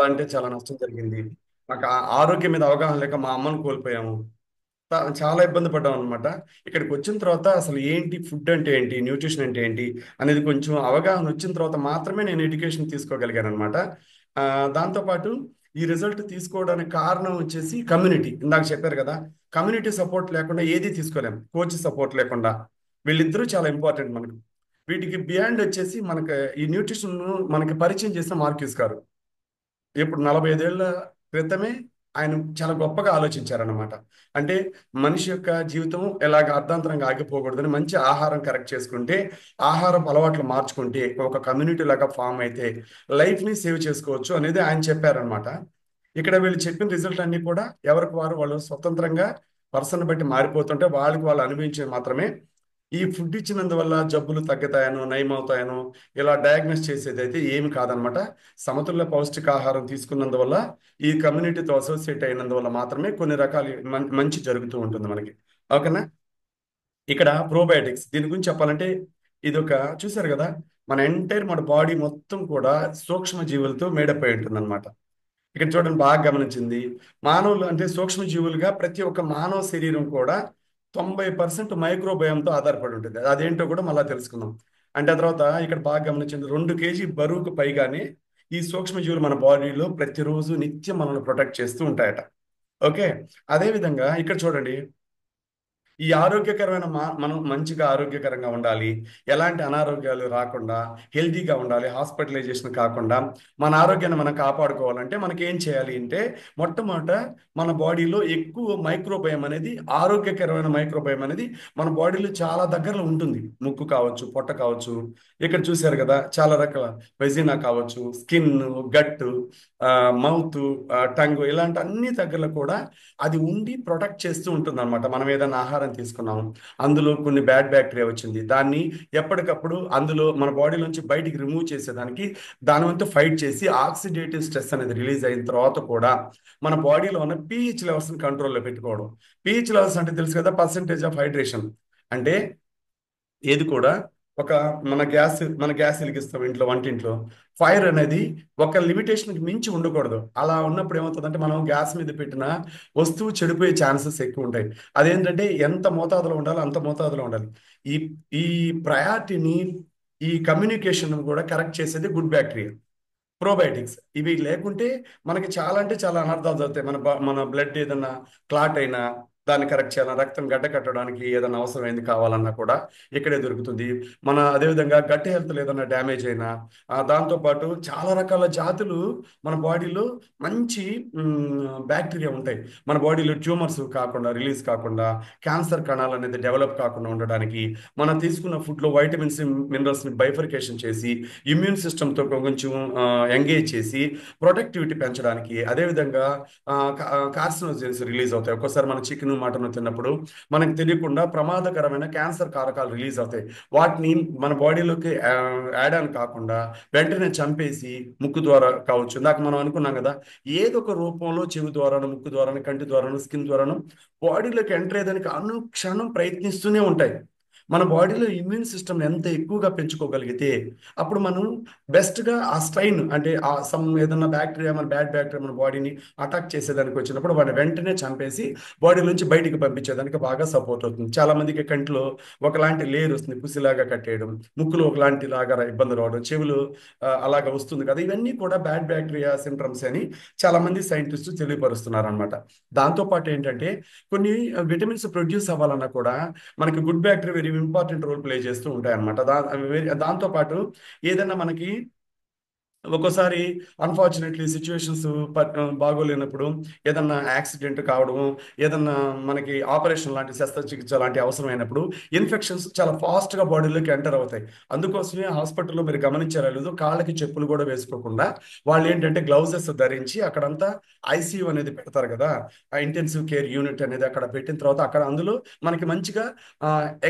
అంటే చాలా నష్టం జరిగింది. మాకు ఆరోగ్యం మీద అవగాహన లేక మా అమ్మను కోల్పోయాము. చాలా ఇబ్బంది పడ్డాం అనమాట. ఇక్కడికి వచ్చిన తర్వాత అసలు ఏంటి ఫుడ్ అంటే ఏంటి, న్యూట్రిషన్ అంటే ఏంటి అనేది కొంచెం అవగాహన వచ్చిన తర్వాత మాత్రమే నేను ఎడ్యుకేషన్ తీసుకోగలిగాను అనమాట. దాంతోపాటు ఈ రిజల్ట్ తీసుకోవడానికి కారణం వచ్చేసి కమ్యూనిటీ. ఇందాక చెప్పారు కదా, కమ్యూనిటీ సపోర్ట్ లేకుండా ఏది తీసుకోలేం, కోచ్ సపోర్ట్ లేకుండా. వీళ్ళిద్దరూ చాలా ఇంపార్టెంట్ మనకు. వీటికి బియాండ్ వచ్చేసి మనకి ఈ న్యూట్రిషన్ మనకి పరిచయం చేసిన మార్క్యూస్ గారు. ఇప్పుడు 45 ఏళ్ల క్రితమే ఆయన చాలా గొప్పగా ఆలోచించారన్నమాట. అంటే మనిషి యొక్క జీవితం ఎలాగ అర్ధాంతరంగా ఆగిపోకూడదని, మంచి ఆహారం కరెక్ట్ చేసుకుంటే, ఆహారపు అలవాట్లు మార్చుకుంటే, ఒక కమ్యూనిటీ లాగా ఫామ్ అయితే లైఫ్ని సేవ్ చేసుకోవచ్చు అనేది ఆయన చెప్పారనమాట. ఇక్కడ వీళ్ళు చెప్పిన రిజల్ట్ అన్ని కూడా ఎవరికి వారు వాళ్ళు స్వతంత్రంగా పర్సన్ బట్టి మారిపోతుంటే వాళ్ళకి వాళ్ళు అనుభవించేది మాత్రమే. ఈ ఫుడ్ ఇచ్చినందువల్ల జబ్బులు తగ్గుతాయనో నయమవుతాయనో ఇలా డయాగ్నోస్ చేసేది అయితే ఏమి కాదనమాట. సమతుల్య పౌష్టికాహారం తీసుకున్నందువల్ల, ఈ కమ్యూనిటీతో అసోసియేట్ అయినందువల్ల మాత్రమే కొన్ని రకాల మంచి జరుగుతూ ఉంటుంది మనకి. ఓకేనా. ఇక్కడ ప్రోబయాటిక్స్ దీని గురించి చెప్పాలంటే, ఇది ఒక చూసారు కదా, మన బాడీ మొత్తం కూడా సూక్ష్మ జీవులతో మేడప్ అయి ఉంటుంది అనమాట. ఇక్కడ చూడండి, బాగా గమనించింది. మానవులు అంటే సూక్ష్మజీవులుగా ప్రతి ఒక్క మానవ శరీరం కూడా 90% మైక్రోబయంతో ఆధారపడి ఉంటుంది. అదేంటో కూడా మళ్ళీ తెలుసుకుందాం. అంటే ఆ తర్వాత ఇక్కడ బాగా గమనించింది, 2 kg బరువుకు పైగానే ఈ సూక్ష్మజీవులు మన బాడీలో ప్రతిరోజు నిత్యం మనల్ని ప్రొటెక్ట్ చేస్తూ ఉంటాయట. ఓకే. అదేవిధంగా ఇక్కడ చూడండి, ఈ ఆరోగ్యకరమైన మనం మంచిగా ఆరోగ్యకరంగా ఉండాలి, ఎలాంటి అనారోగ్యాలు రాకుండా హెల్తీగా ఉండాలి, హాస్పిటలైజేషన్ కాకుండా మన ఆరోగ్యాన్ని మనం కాపాడుకోవాలంటే మనకి ఏం చేయాలి అంటే, మొట్టమొదట మన బాడీలో ఎక్కువ మైక్రోబయం అనేది, ఆరోగ్యకరమైన మైక్రోబయం అనేది మన బాడీలో చాలా దగ్గరలో ఉంటుంది. ముక్కు కావచ్చు, పొట్ట కావచ్చు, ఇక్కడ చూశారు కదా చాలా రకాల వెజినా కావచ్చు, స్కిన్, గట్, మౌత్, టంగ్, ఇలాంటి అన్ని దగ్గరలో కూడా అది ఉండి ప్రొటెక్ట్ చేస్తూ ఉంటుంది అనమాట. మనం ఏదైనా ఆహారం తీసుకున్నాం, అందులో కొన్ని బ్యాడ్ బ్యాక్టీరియా వచ్చింది, దాన్ని ఎప్పటికప్పుడు అందులో మన బాడీలోంచి బయటికి రిమూవ్ చేసేదానికి దాని వంతు ఫైట్ చేసి ఆక్సిడేటివ్ స్ట్రెస్ అనేది రిలీజ్ అయిన తర్వాత కూడా మన బాడీలో ఉన్న పీహెచ్ లెవెల్స్ని కంట్రోల్లో పెట్టుకోవడం. పీహెచ్ లెవెల్స్ అంటే తెలుసు కదా, పర్సంటేజ్ ఆఫ్ హైడ్రేషన్. అంటే ఏది కూడా ఒక మన గ్యాస్ వెలిగిస్తాం ఇంట్లో, వంటింట్లో. ఫైర్ అనేది ఒక లిమిటేషన్కి మించి ఉండకూడదు. అలా ఉన్నప్పుడు ఏమవుతుందంటే, మనం గ్యాస్ మీద పెట్టిన వస్తువు చెడిపోయే ఛాన్సెస్ ఎక్కువ ఉంటాయి. అదేంటంటే ఎంత మోతాదులో ఉండాలో అంత మోతాదులో ఉండాలి. ఈ ఈ ప్రయారిటీని, ఈ కమ్యూనికేషన్ కూడా కరెక్ట్ చేసేది గుడ్ బ్యాక్టీరియా, ప్రోబయోటిక్స్. ఇవి లేకుంటే మనకి చాలా అంటే చాలా అనర్థాలు జరుగుతాయి. మన బ్లడ్ ఏదన్నా క్లాట్ అయినా దాన్ని కరెక్ట్ చేయాలన్నా, రక్తం గడ్డ కట్టడానికి ఏదైనా అవసరమైంది కావాలన్నా కూడా ఇక్కడే దొరుకుతుంది. అదేవిధంగా గట్ హెల్త్ ఏదైనా డ్యామేజ్ అయినా, దాంతోపాటు చాలా రకాల జాతులు మన బాడీలో మంచి బ్యాక్టీరియా ఉంటాయి. మన బాడీలో ట్యూమర్స్ కాకుండా, రిలీజ్ కాకుండా, క్యాన్సర్ కణాలు అనేది డెవలప్ కాకుండా ఉండడానికి, మనం తీసుకున్న ఫుడ్లో వైటమిన్స్, మినరల్స్ని బైఫర్కేషన్ చేసి ఇమ్యూన్ సిస్టమ్తో కొంచెం ఎంగేజ్ చేసి ప్రొడక్టివిటీ పెంచడానికి, అదేవిధంగా కార్సినోజెన్స్ రిలీజ్ అవుతాయి. ఒక్కోసారి మన చికెన్, మటన్ తిన్నప్పుడు మనకు తెలియకుండా ప్రమాదకరమైన క్యాన్సర్ కారకాలు రిలీజ్ అవుతాయి. వాటిని మన బాడీలోకి యాడ్ ఆన్ కాకుండా వెంటనే చంపేసి, ముక్కు ద్వారా కావచ్చు, ఇందాక మనం అనుకున్నాం కదా, ఏదో ఒక రూపంలో చెవి ద్వారాను, ముక్కు ద్వారాను, కంటి ద్వారాను, స్కిన్ ద్వారాను బాడీలోకి ఎంటర్ అయ్యేదానికి అనుక్షణం ప్రయత్నిస్తూనే ఉంటాయి. మన బాడీలో ఇమ్యూన్ సిస్టమ్ ఎంత ఎక్కువగా పెంచుకోగలిగితే, అప్పుడు మనం బెస్ట్గా ఆ స్ట్రైన్ అంటే ఆ ఏదన్నా బ్యాక్టీరియా, మన బ్యాడ్ బ్యాక్టీరియా మన బాడీని అటాక్ చేసేదానికి వచ్చినప్పుడు వాడిని వెంటనే చంపేసి బాడీ నుంచి బయటికి పంపించేదానికి బాగా సపోర్ట్ అవుతుంది. చాలా మందికి కంటిలో ఒకలాంటి లేయర్ వస్తుంది, పుసిలాగా కట్టేయడం, ముక్కులో ఒకలాంటి లాగా ఇబ్బంది రావడం, చెవులు అలాగా వస్తుంది కదా. ఇవన్నీ కూడా బ్యాడ్ బ్యాక్టీరియా సింప్టమ్స్ అని చాలా మంది సైంటిస్టులు తెలియపరుస్తున్నారు అనమాట. దాంతోపాటు ఏంటంటే, కొన్ని విటమిన్స్ ప్రొడ్యూస్ అవ్వాలన్నా కూడా మనకి good bacteria very important role play చేస్తూ ఉంటాయి అనమాట. దాంతోపాటు ఏదైనా మనకి ఒక్కోసారి అన్ఫార్చునేట్లీ సిచ్యువేషన్స్ బాగోలేనప్పుడు, ఏదన్నా యాక్సిడెంట్ కావడం, ఏదన్నా మనకి ఆపరేషన్ లాంటి శస్త్రచికిత్స లాంటి అవసరమైనప్పుడు ఇన్ఫెక్షన్స్ చాలా ఫాస్ట్గా బాడీలోకి ఎంటర్ అవుతాయి. అందుకోసమే హాస్పిటల్లో మీరు గమనించారో లేదో, కాళ్ళకి చెప్పులు కూడా వేసుకోకుండా వాళ్ళు ఏంటంటే గ్లౌజెస్ ధరించి అక్కడంతా ఐసీయూ అనేది పెడతారు కదా, ఆ ఇంటెన్సివ్ కేర్ యూనిట్ అనేది అక్కడ పెట్టిన తర్వాత అక్కడ అందులో మనకి మంచిగా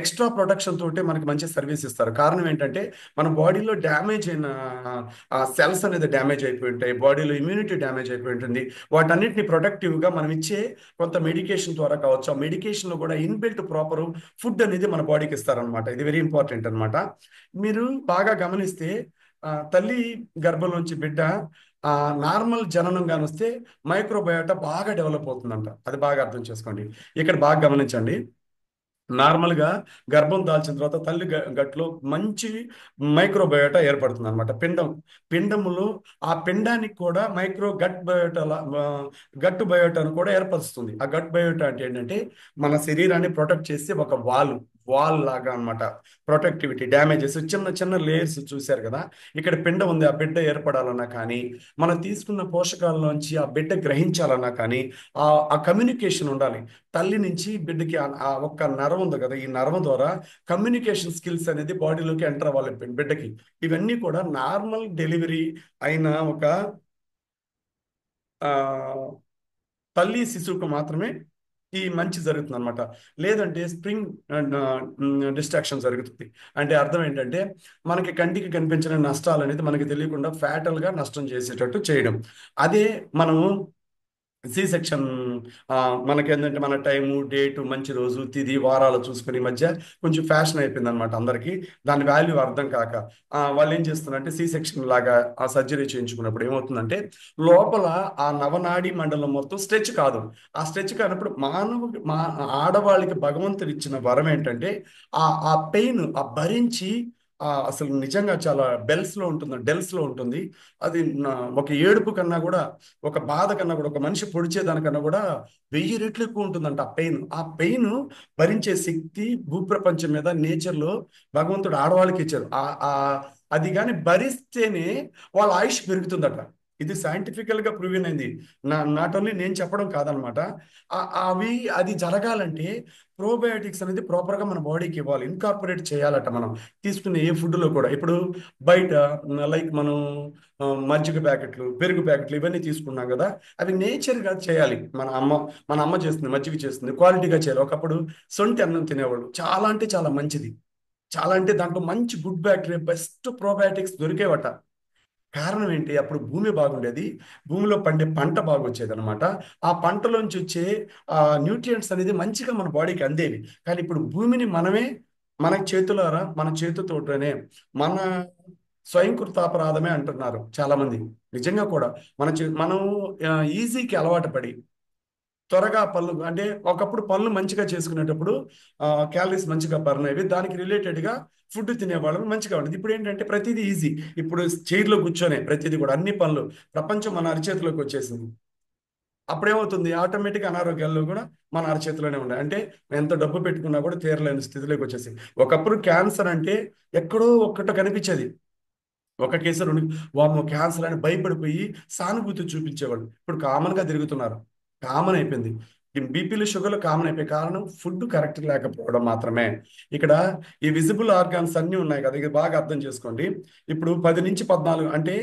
ఎక్స్ట్రా ప్రొటెక్షన్ తోటి మనకి మంచి సర్వీస్ ఇస్తారు. కారణం ఏంటంటే, మన బాడీలో డ్యామేజ్ అయిన ఆ సెల్స్ అనేది డ్యామేజ్ అయిపోయి ఉంటాయి, బాడీలో ఇమ్యూనిటీ డ్యామేజ్ అయిపోయి ఉంటుంది. వాటన్నిటిని ప్రొటెక్టివ్గా మనం ఇచ్చే కొంత మెడికేషన్ ద్వారా కావచ్చు, ఆ మెడికేషన్లో కూడా ఇన్బిల్ట్ ప్రాపర్ ఫుడ్ అనేది మన బాడీకి ఇస్తారనమాట. ఇది వెరీ ఇంపార్టెంట్ అనమాట. మీరు బాగా గమనిస్తే తల్లి గర్భంలోంచి బిడ్డ నార్మల్ జననం కానొస్తే మైక్రోబయోటా బాగా డెవలప్ అవుతుందంట. అది బాగా అర్థం చేసుకోండి. ఇక్కడ బాగా గమనించండి. నార్మల్గా గర్భం దాల్చిన తర్వాత తల్లి గట్టులో మంచి మైక్రోబయోటా ఏర్పడుతుంది అనమాట. పిండములో ఆ పిండానికి కూడా గట్ బయోటా గట్ బయోటాను కూడా ఏర్పరుస్తుంది. ఆ గట్ బయోటా అంటే ఏంటంటే మన శరీరాన్ని ప్రొటెక్ట్ చేసి ఒక వాల్ లాగా అన్నమాట. ప్రొటెక్టివిటీ, డ్యామేజెస్, చిన్న చిన్న లేయర్స్ చూశారు కదా. ఇక్కడ పిండం ఉంది, ఆ బిడ్డ ఏర్పడాలన్నా కానీ, మనం తీసుకున్న పోషకాలలోంచి ఆ బిడ్డ గ్రహించాలన్నా కానీ ఆ కమ్యూనికేషన్ ఉండాలి. తల్లి నుంచి బిడ్డకి ఆ ఒక్క నరం ఉంది కదా, ఈ నరం ద్వారా కమ్యూనికేషన్ స్కిల్స్ అనేది బాడీలోకి ఎంటర్ అవ్వాలి బిడ్డకి. ఇవన్నీ కూడా నార్మల్ డెలివరీ అయిన ఒక ఆ, తల్లి శిశువుకు మాత్రమే ఈ మంచి జరుగుతుంది అనమాట. లేదంటే స్ప్రింగ్ డిస్ట్రాక్షన్ జరుగుతుంది. అంటే అర్థం ఏంటంటే మనకి కంటికి కనిపించిన నష్టాలు అనేది మనకి తెలియకుండా ఫ్యాటల్ గా నష్టం చేసేటట్టు చేయడం. అదే మనము సి సెక్షన్, మనకేంటంటే మన టైము, డేటు, మంచి రోజు, తిది, వారాలు చూసుకుని ఈ మధ్య కొంచెం ఫ్యాషన్ అయిపోయింది అనమాట అందరికీ. దాని వాల్యూ అర్థం కాక వాళ్ళు ఏం చేస్తున్నారంటే సి సెక్షన్ లాగా ఆ సర్జరీ చేయించుకున్నప్పుడు ఏమవుతుందంటే లోపల ఆ నవనాడి మండలం మొత్తం స్ట్రెచ్ కాదు. ఆ స్ట్రెచ్ కానప్పుడు ఆడవాళ్ళకి భగవంతుడు ఇచ్చిన వరం ఏంటంటే ఆ పెయిన్ భరించి అసలు నిజంగా చాలా డెల్స్ లో ఉంటుంది. అది ఒక ఏడుపు కన్నా కూడా, ఒక బాధ కన్నా కూడా, ఒక మనిషి పొడిచేదానికన్నా కూడా 1000 రెట్లు ఎక్కువ ఉంటుందంట ఆ పెయిన్ భరించే శక్తి భూప్రపంచం మీద నేచర్లో భగవంతుడు ఆడవాళ్ళకి ఇచ్చారు. అది కానీ భరిస్తేనే వాళ్ళ ఆయుష్ పెరుగుతుందట. ఇది సైంటిఫికల్ గా ప్రూవెన్ అయింది. నాట్ ఓన్లీ నేను చెప్పడం కాదనమాట. అవి అది జరగాలంటే ప్రోబయోటిక్స్ అనేది ప్రాపర్ గా మన బాడీకి ఇవ్వాలి, ఇన్కార్పొరేట్ చేయాలట మనం తీసుకునే ఏ ఫుడ్ లో కూడా. ఇప్పుడు బయట లైక్ మనం మజ్జిగ ప్యాకెట్లు, పెరుగు ప్యాకెట్లు ఇవన్నీ తీసుకున్నాం కదా, అవి నేచర్గా చేయాలి. మన అమ్మ చేస్తుంది, మజ్జిగ చేస్తుంది, క్వాలిటీగా చేయాలి. ఒకప్పుడు సొంటి అన్నం తినేవాళ్ళు, చాలా అంటే చాలా మంచిది. చాలా అంటే దాంట్లో మంచి గుడ్ బ్యాక్టీరియా, బెస్ట్ ప్రోబయాటిక్స్ దొరికేవట. కారణం ఏంటి? అప్పుడు భూమి బాగుండేది, భూమిలో పండే పంట బాగా వచ్చేది అనమాట. ఆ పంటలోంచి వచ్చే న్యూట్రియంట్స్ అనేది మంచిగా మన బాడీకి అందేవి. కానీ ఇప్పుడు భూమిని మనమే మన చేతుతోటనే మన స్వయంకృతాపరాధమే అంటున్నారు చాలా మంది. నిజంగా కూడా మనం ఈజీకి అలవాటు పడి త్వరగా పళ్ళు, అంటే ఒకప్పుడు పళ్ళు మంచిగా చేసుకునేటప్పుడు క్యాలరీస్ మంచిగా బర్న్ అయ్యేవి, దానికి రిలేటెడ్గా ఫుడ్ తినేవాళ్ళం, మంచిగా ఉండేది. ఇప్పుడు ఏంటంటే ప్రతిదీ ఈజీ. ఇప్పుడు చైర్లో కూర్చొనే ప్రతిదీ కూడా, అన్ని పనులు, ప్రపంచం మన అరిచేతిలోకి వచ్చేసింది. అప్పుడేమవుతుంది? ఆటోమేటిక్ అనారోగ్యాల్లో కూడా మన అరచేతిలోనే ఉన్నాయి. అంటే ఎంత డబ్బు పెట్టుకున్నా కూడా తీరలేని స్థితిలోకి వచ్చేసి. ఒకప్పుడు క్యాన్సర్ అంటే ఎక్కడో ఒక్కటో కనిపించేది, ఒక కేసు రెండు, వామ్మో క్యాన్సర్ అని భయపడిపోయి సానుభూతి చూపించేవాళ్ళు. ఇప్పుడు కామన్ గా తిరుగుతున్నారు, కామన్ అయిపోయింది. ఈ బీపీలు, షుగర్లు కామన్ అయిపోయి కారణం ఫుడ్ కరెక్ట్ లేకపోవడం మాత్రమే. ఇక్కడ ఈ విజిబుల్ ఆర్గాన్స్ అన్నీ ఉన్నాయి కదా, ఇది బాగా అర్థం చేసుకోండి. ఇప్పుడు 10 నుంచి 14 అంటే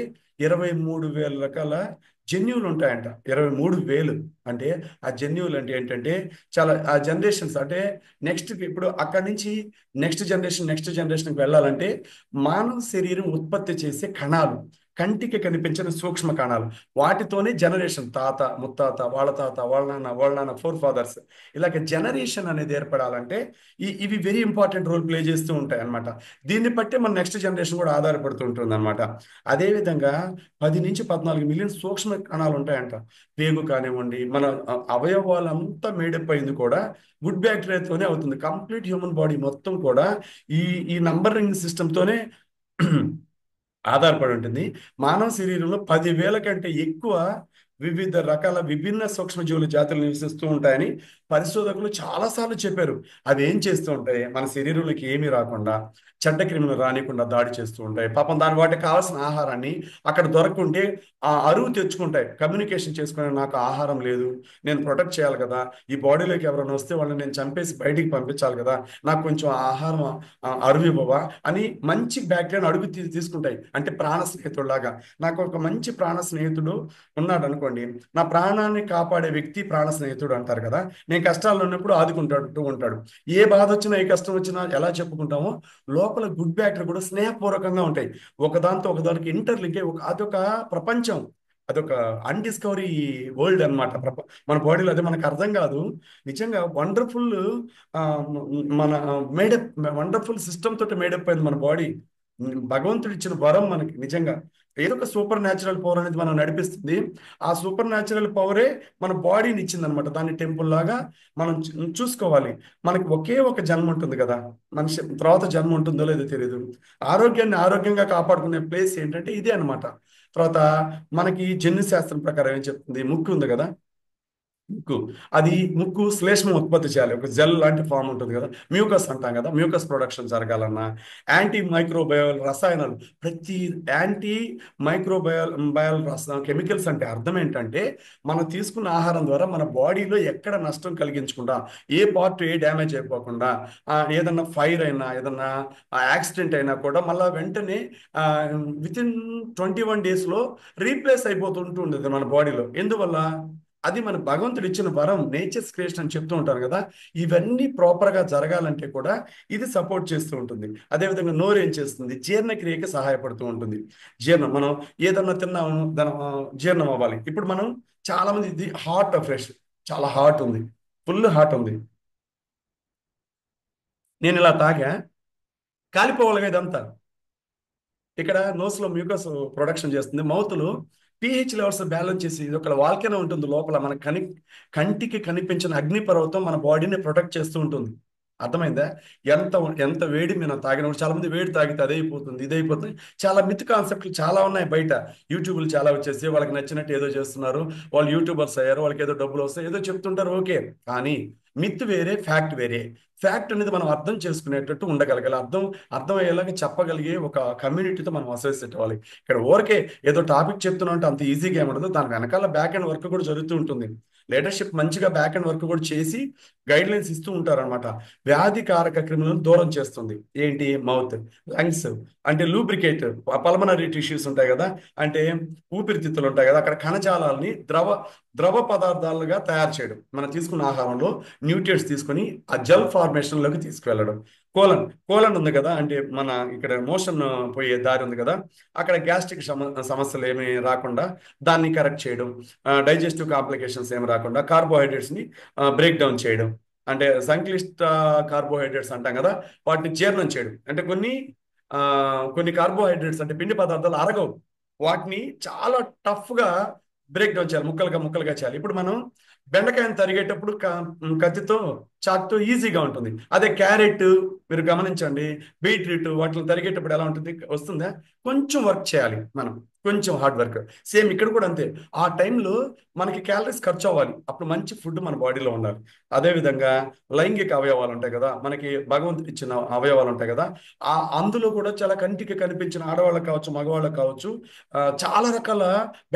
23,000 రకాల జన్యువులు ఉంటాయంట. 23,000 అంటే ఆ జన్యువులు అంటే ఏంటంటే చాలా ఆ జనరేషన్స్ అంటే ఇప్పుడు అక్కడి నుంచి నెక్స్ట్ జనరేషన్కి వెళ్ళాలంటే మానవ శరీరం ఉత్పత్తి చేసే కణాలు, కంటికి కనిపించిన సూక్ష్మ కణాలు, వాటితోనే జనరేషన్, తాత ముత్తాత, వాళ్ళ తాత, వాళ్ళ నాన్న, ఫోర్ ఫాదర్స్, ఇలాగ జనరేషన్ అనేది ఏర్పడాలంటే ఇవి వెరీ ఇంపార్టెంట్ రోల్ ప్లే చేస్తూ ఉంటాయి అన్నమాట. దీన్ని బట్టి మన నెక్స్ట్ జనరేషన్ కూడా ఆధారపడుతూ ఉంటుంది అనమాట. అదేవిధంగా 10 నుంచి 14 మిలియన్ సూక్ష్మ కణాలు ఉంటాయంట. పేగు కానివ్వండి, మన అవయవాలంతా మేడప్ అయింది కూడా గుడ్ బ్యాక్టీరియాతోనే అవుతుంది. కంప్లీట్ హ్యూమన్ బాడీ మొత్తం కూడా ఈ ఈ నంబరింగ్ సిస్టమ్తోనే ఆధారపడి ఉంటుంది. మానవ శరీరంలో 10,000 కంటే ఎక్కువ వివిధ రకాల విభిన్న సూక్ష్మజీవుల జాతులు నివసిస్తూ ఉంటాయని పరిశోధకులు చాలాసార్లు చెప్పారు. అవి ఏం చేస్తూ ఉంటాయి? మన శరీరంలోకి ఏమీ రాకుండా, చెడ్డ క్రిములు రానికుండా దాడి చేస్తూ ఉంటాయి. పాపం వాటికి కావాల్సిన ఆహారాన్ని అక్కడ దొరకకుంటే ఆ అరువు తెచ్చుకుంటాయి, కమ్యూనికేషన్ చేసుకుని నాకు ఆహారం లేదు, నేను ప్రొటెక్ట్ చేయాలి కదా, ఈ బాడీలోకి ఎవరైనా వస్తే వాళ్ళని నేను చంపేసి బయటికి పంపించాలి కదా, నాకు కొంచెం ఆహారం అరువు ఇవ్వవా అని మంచి బ్యాక్టీరియాని అడుగు తీసుకుంటాయి. అంటే ప్రాణ స్నేహితుడిలాగా. నాకు ఒక మంచి ప్రాణ స్నేహితుడు ఉన్నాడు అనుకోండి, నా ప్రాణాన్ని కాపాడే వ్యక్తి ప్రాణ స్నేహితుడు అంటారు కదా. నేను కష్టాల్లో ఉన్నప్పుడు ఆదుకుంటూ ఉంటాడు. ఏ బాధ వచ్చినా, ఏ కష్టం వచ్చినా ఎలా చెప్పుకుంటామో, లోపల గుడ్ బ్యాక్టీరియా కూడా స్నేహపూర్వకంగా ఉంటాయి. ఒకదాంతో ఒకదానికి ఇంటర్లింక్ అయ్యి అదొక ప్రపంచం, అదొక అన్డిస్కవరీ వరల్డ్ అనమాట. మన బాడీలో అది మనకు అర్థం కాదు. నిజంగా వండర్ఫుల్, మన మేడప్ వండర్ఫుల్ సిస్టమ్ తోటి మేడప్ అయింది మన బాడీ. భగవంతుడు ఇచ్చిన వరం మనకి నిజంగా. ఏదో ఒక సూపర్ న్యాచురల్ పవర్ అనేది మనం నడిపిస్తుంది. ఆ సూపర్ న్యాచురల్ పవరే మన బాడీని ఇచ్చిందనమాట. దాన్ని టెంపుల్ లాగా మనం చూసుకోవాలి. మనకి ఒకే ఒక జన్మ ఉంటుంది కదా, మనిషి తర్వాత జన్మ ఉంటుందో లేదో తెలియదు. ఆరోగ్యాన్ని ఆరోగ్యంగా కాపాడుకునే ప్లేస్ ఏంటంటే ఇదే అనమాట. తర్వాత మనకి జన్యు శాస్త్రం ప్రకారం ఏం చెప్తుంది, ముక్కు ఉంది కదా, ముక్కు, అది ముక్కు శ్లేష్మం ఉత్పత్తి చేయాలి. ఒక జెల్ లాంటి ఫామ్ ఉంటుంది కదా, మ్యూకస్ అంటాం కదా, మ్యూకస్ ప్రొడక్షన్ జరగాలన్నా యాంటీ మైక్రోబయల్ రసాయనాలు, ప్రతి యాంటీ బయల్ కెమికల్స్ అంటే అర్థం ఏంటంటే మనం తీసుకున్న ఆహారం ద్వారా మన బాడీలో ఎక్కడ నష్టం కలిగించకుండా, ఏ పార్ట్ ఏ డ్యామేజ్ అయిపోకుండా, ఏదన్నా ఫైర్ అయినా ఏదన్నా యాక్సిడెంట్ అయినా కూడా మళ్ళీ వెంటనే వితిన్ 21 daysలో రీప్లేస్ అయిపోతుంటూ ఉండేది మన బాడీలో. ఎందువల్ల? అది మన భగవంతుడు ఇచ్చిన వరం, నేచర్స్ క్రియేషన్ అని చెప్తూ ఉంటారు కదా. ఇవన్నీ ప్రాపర్గా జరగాలంటే కూడా ఇది సపోర్ట్ చేస్తూ ఉంటుంది. అదేవిధంగా నోరు ఏం చేస్తుంది, జీర్ణక్రియకి సహాయపడుతూ ఉంటుంది. జీర్ణం, మనం ఏదన్నా తిన్నాము దాని జీర్ణం అవ్వాలి. ఇప్పుడు మనం చాలా మంది ఇది హాట్ ఫ్రెష్, చాలా హాట్ ఉంది, ఫుల్ హాట్ ఉంది, నేను ఇలా తాగా, కాలిపోవాలిగా ఇదంతా. ఇక్కడ నోస్లో మ్యూకస్ ప్రొడక్షన్ చేస్తుంది, మౌత్లో pH లెవెల్స్ బ్యాలెన్స్ చేసి, ఇది ఒక వాల్కెనో ఉంటుంది లోపల, మన కంటికి కనిపించిన అగ్నిపర్వతం మన బాడీని ప్రొటెక్ట్ చేస్తూ ఉంటుంది. అర్థమైందా? ఎంత ఎంత వేడి మనం తాగినప్పుడు, చాలా మంది వేడి తాగితే అదే అయిపోతుంది ఇదే అయిపోతుంది, చాలా మిత్ కాన్సెప్ట్లు చాలా ఉన్నాయి బయట. యూట్యూబ్లు చాలా వచ్చేసి వాళ్ళకి నచ్చినట్టు ఏదో చేస్తున్నారు, వాళ్ళు యూట్యూబర్స్ అయ్యారు, వాళ్ళకి ఏదో డబ్బులు వస్తాయి ఏదో చెప్తుంటారు, ఓకే. కానీ మిత్ వేరే, ఫ్యాక్ట్ వేరే. ఫ్యాక్ట్ అనేది మనం అర్థం చేసుకునేటట్టు ఉండగలగాలి, అర్థమయ్యేలాగా చెప్పగలిగే ఒక కమ్యూనిటీతో మనం అసోసియేట్ అవ్వాలి. ఇక్కడ ఊరికే ఏదో టాపిక్ చెప్తున్నా అంటే అంత ఈజీగా ఏముండదు, దాని వెనకాల బ్యాక్ అండ్ వర్క్ కూడా జరుగుతూ ఉంటుంది. లీడర్షిప్ మంచిగా బ్యాక్ అండ్ వర్క్ కూడా చేసి గైడ్ లైన్స్ ఇస్తూ ఉంటారనమాట. వ్యాధికారక క్రిములను దూరం చేస్తుంది. ఏంటి? మౌత్, లంగ్స్, అంటే లూబ్రికేట్, పల్మనరీ టిష్యూస్ ఉంటాయి కదా, అంటే ఊపిరితిత్తులు ఉంటాయి కదా, అక్కడ కణజాలాల్ని ద్రవ పదార్థాలుగా తయారు చేయడం, మనం తీసుకున్న ఆహారంలో న్యూట్రియంట్స్ తీసుకొని ఆ జెల్ ఫార్మేషన్లోకి తీసుకువెళ్ళడం. కోలన్ ఉంది కదా, అంటే మన ఇక్కడ మోషన్ పోయే దారి ఉంది కదా, అక్కడ గ్యాస్ట్రిక్ సమస్యలు ఏమి రాకుండా దాన్ని కరెక్ట్ చేయడం, డైజెస్టివ్ కాంప్లికేషన్స్ ఏమి రాకుండా కార్బోహైడ్రేట్స్ని బ్రేక్ డౌన్ చేయడం, అంటే సంక్లిష్ట కార్బోహైడ్రేట్స్ అంటాం కదా, వాటిని జీర్ణం చేయడం. అంటే ఆ, కొన్ని కార్బోహైడ్రేట్స్ అంటే పిండి పదార్థాలు అరగవు, వాటిని చాలా టఫ్గా బ్రేక్ డౌన్ చేయాలి, ముక్కలుగా ముక్కలుగా చేయాలి. ఇప్పుడు మనం బెండకాయని తరిగేటప్పుడు కత్తితో, చాక్తో ఈజీగా ఉంటుంది. అదే క్యారెట్ మీరు గమనించండి, బీట్రూట్ వాటిని తరిగేటప్పుడు ఎలా ఉంటుంది, వస్తుందా? కొంచెం వర్క్ చేయాలి మనం, కొంచెం హార్డ్ వర్క్. సేమ్ ఇక్కడ కూడా అంతే. ఆ టైంలో మనకి క్యాలరీస్ ఖర్చు అవ్వాలి, అప్పుడు మంచి ఫుడ్ మన బాడీలో ఉండాలి. అదేవిధంగా లైంగిక అవయవాలు ఉంటాయి కదా, మనకి భగవంతుడు ఇచ్చిన అవయవాలు ఉంటాయి కదా, అందులో కూడా చాలా కంటికి కనిపించిన ఆడవాళ్ళకి కావచ్చు మగవాళ్ళకి కావచ్చు చాలా రకాల